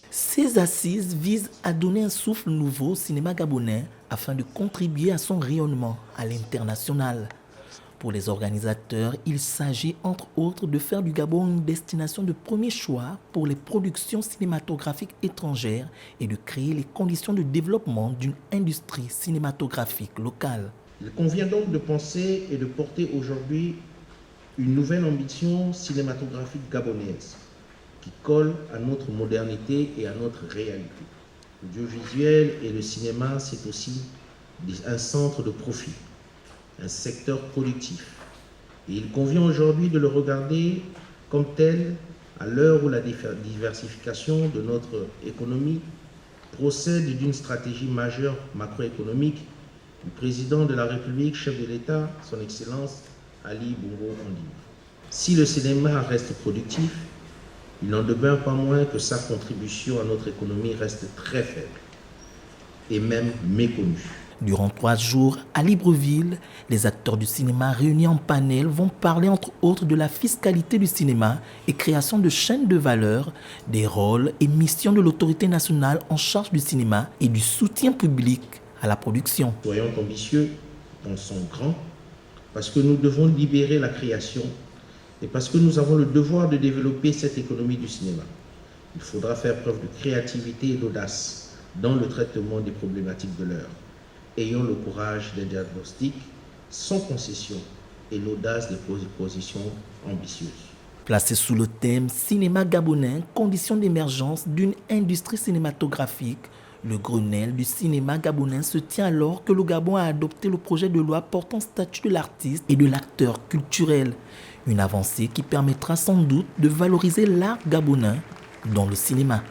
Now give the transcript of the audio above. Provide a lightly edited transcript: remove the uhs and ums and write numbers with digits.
Ces assises visent à donner un souffle nouveau au cinéma gabonais afin de contribuer à son rayonnement à l'international. Pour les organisateurs, il s'agit entre autres de faire du Gabon une destination de premier choix pour les productions cinématographiques étrangères et de créer les conditions de développement d'une industrie cinématographique locale. Il convient donc de penser et de porter aujourd'hui une nouvelle ambition cinématographique gabonaise qui colle à notre modernité et à notre réalité. L'audiovisuel et le cinéma, c'est aussi un centre de profit, un secteur productif. Et il convient aujourd'hui de le regarder comme tel à l'heure où la diversification de notre économie procède d'une stratégie majeure macroéconomique du président de la République, chef de l'État, son Excellence Ali Bongo Ondimba. Si le cinéma reste productif, il n'en demeure pas moins que sa contribution à notre économie reste très faible et même méconnue. Durant 3 jours, à Libreville, les acteurs du cinéma réunis en panel vont parler entre autres de la fiscalité du cinéma et création de chaînes de valeur, des rôles et missions de l'autorité nationale en charge du cinéma et du soutien public à la production. Soyons ambitieux, pensons grand, parce que nous devons libérer la création et parce que nous avons le devoir de développer cette économie du cinéma. Il faudra faire preuve de créativité et d'audace dans le traitement des problématiques de l'heure. Ayons le courage des diagnostics sans concession et l'audace des positions ambitieuses. Placé sous le thème « Cinéma gabonais, conditions d'émergence d'une industrie cinématographique », le Grenelle du cinéma gabonais se tient alors que le Gabon a adopté le projet de loi portant statut de l'artiste et de l'acteur culturel. Une avancée qui permettra sans doute de valoriser l'art gabonais dans le cinéma.